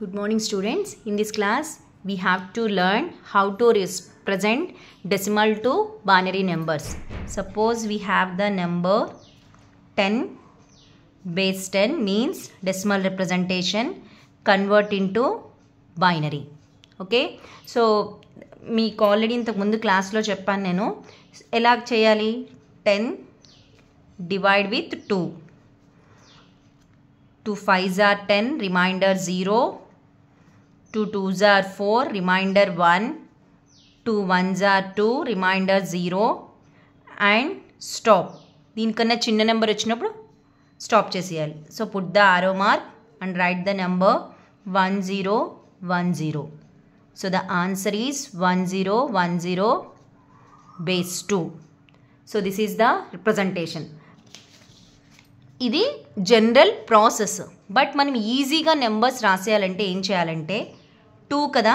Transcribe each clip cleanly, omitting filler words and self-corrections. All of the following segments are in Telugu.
Good morning students. In this class we have to learn how to represent decimal to binary numbers. Suppose we have the number 10 base 10 means decimal representation convert into binary. Okay, so మీకు ఆల్రెడీ ఇంతకు ముందు క్లాస్లో చెప్పాను నేను ఎలా చేయాలి. 10 divide with 2, 2 5s are 10, remainder 0, 2 2s are 4, remainder 1, 2 1s are 2, remainder 0 and stop. దీనికన్నా చిన్న నెంబర్ వచ్చినప్పుడు స్టాప్ చేసేయాలి. So put the arrow mark and write the number 1010. So the answer is 1010 base 2. So this is the representation. ఇది జనరల్ ప్రాసెస్. బట్ మనం ఈజీగా నెంబర్స్ రాసేయాలంటే ఏం చేయాలంటే 2 కదా,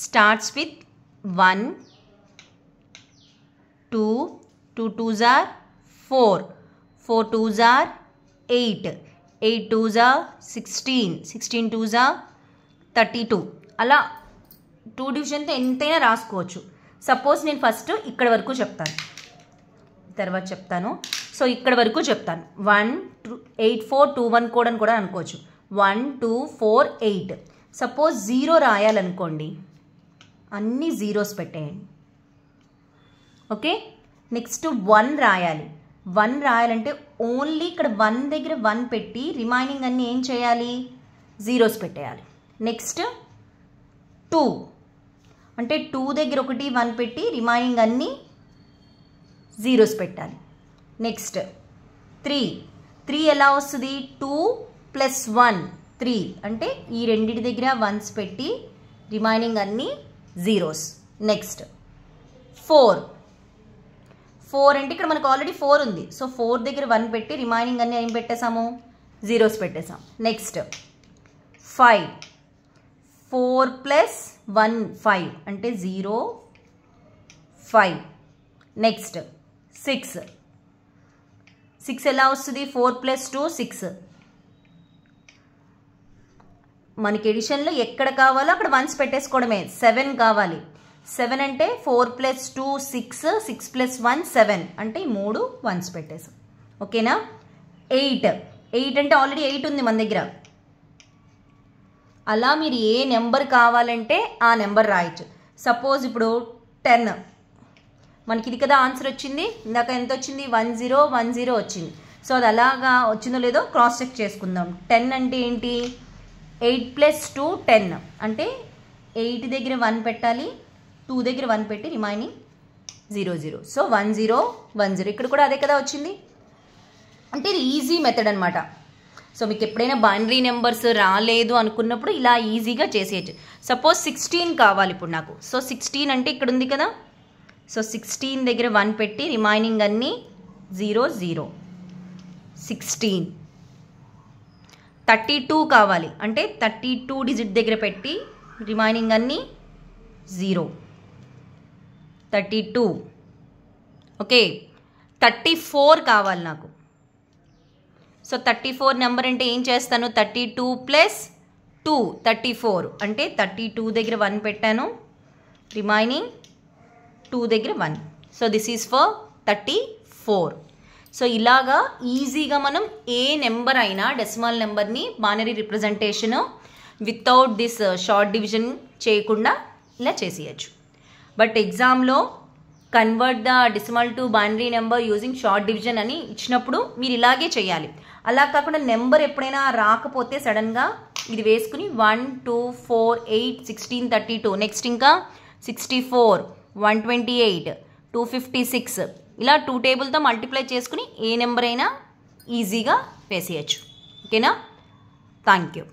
starts with 1, 2, 2 2s are 4, 4 2s are 8, 8 2s are 16, 16 2s are 32. అలా 2 డివిజన్తో ఎంతైనా రాసుకోవచ్చు. సపోజ్ నేను ఫస్ట్ ఇక్కడ వరకు చెప్తాను, తర్వాత చెప్తాను. సో ఇక్కడ వరకు చెప్తాను. 1 2 8 4 2 1 కోడ్ అని కూడా అనుకోవచ్చు. 1 2 4 8. సపోజ్ 0 రాయాలనుకోండి, అన్ని జీరోస్ పెట్టేయండి. ఓకే, నెక్స్ట్ 1 రాయాలి. 1 రాయాలంటే ఓన్లీ ఇక్కడ 1 దగ్గర 1 పెట్టి రిమైనింగ్ అన్నీ ఏం చేయాలి, జీరోస్ పెట్టేయాలి. నెక్స్ట్ 2 అంటే 2 దగ్గర 1 1 పెట్టి రిమైనింగ్ అన్నీ జీరోస్ పెట్టాలి. నెక్స్ట్ 3 ఎలా వస్తుంది, 2 + 1 3 అంటే ఈ రెండింటి దగ్గర 1s పెట్టి రిమైనింగ్ అన్నీ జీరోస్. నెక్స్ట్ 4 అంటే ఇక్కడ మనకు ఆల్రెడీ 4 ఉంది. సో 4 దగ్గర 1 పెట్టి రిమైనింగ్ అన్నీ ఏం పెట్టేసాము, జీరోస్ పెట్టేసాం. నెక్స్ట్ 5 4 + 1 5 అంటే 0 5. నెక్స్ట్ 6 ఎలా వస్తుంది, 4 + 2 6. మనకి ఎడిషన్లో ఎక్కడ కావాలో అక్కడ 1s పెట్టేసుకోవడమే. 7 కావాలి. 7 అంటే 4 + 2 6, 6 + 1 7 అంటే ఈ 3 1s పెట్టేసాం. ఓకేనా. 8 అంటే ఆల్రెడీ 8 ఉంది మన దగ్గర. అలా మీరు ఏ నెంబర్ కావాలంటే ఆ నెంబర్ రాయొచ్చు. సపోజ్ ఇప్పుడు 10, మనకి ఇది కదా ఆన్సర్ వచ్చింది. ఇందాక ఎంత వచ్చింది, 1010 వచ్చింది. సో అది అలాగా వచ్చిందో లేదో క్రాస్ చెక్ చేసుకుందాం. 10 అంటే ఏంటి, 8 + 2 10 అంటే 8 దగ్గర 1 పెట్టాలి, 2 దగ్గర 1 పెట్టి రిమైనింగ్ 0 0. సో 1010 ఇక్కడ కూడా అదే కదా వచ్చింది. అంటే ఇది ఈజీ మెథడ్ అనమాట. సో మీకు ఎప్పుడైనా బైనరీ నెంబర్స్ రాలేదు అనుకున్నప్పుడు ఇలా ఈజీగా చేసేయచ్చు. సపోజ్ 16 కావాలి ఇప్పుడు నాకు. సో 16 అంటే ఇక్కడ ఉంది కదా. సో 16 దగ్గర 1 పెట్టి రిమైనింగ్ అన్నీ 0 0. 16 32 కావాలి అంటే 32 డిజిట్ దగ్గర పెట్టి రిమైనింగ్ అన్నీ 0 32. ఓకే, 34 కావాలి నాకు. సో 34 నెంబర్ అంటే ఏం చేస్తాను, 32 + 2 34 అంటే 32 దగ్గర 1 పెట్టాను, రిమైనింగ్ 2 దగ్గర 1. So this is for 34. So ఇలాగా ఈజీగా మనం ఏ నెంబర్ అయినా డెసిమల్ నెంబర్ని binary representation without this short division చేయకుండా ఇలా చేసేయచ్చు. బట్ ఎగ్జామ్లో convert the decimal to binary number using short division అని ఇచ్చినప్పుడు మీరు ఇలాగే చేయాలి. అలా కాకుండా నెంబర్ ఎప్పుడైనా రాకపోతే సడన్గా ఇది వేసుకుని 1 2 4 8 16 32 నెక్స్ట్ ఇంకా 64 128 256 ఇలా 2 టేబుల్తో మల్టిప్లై చేసుకుని ఏ నెంబర్ అయినా ఈజీగా వేసేయచ్చు. ఓకేనా. Thank you.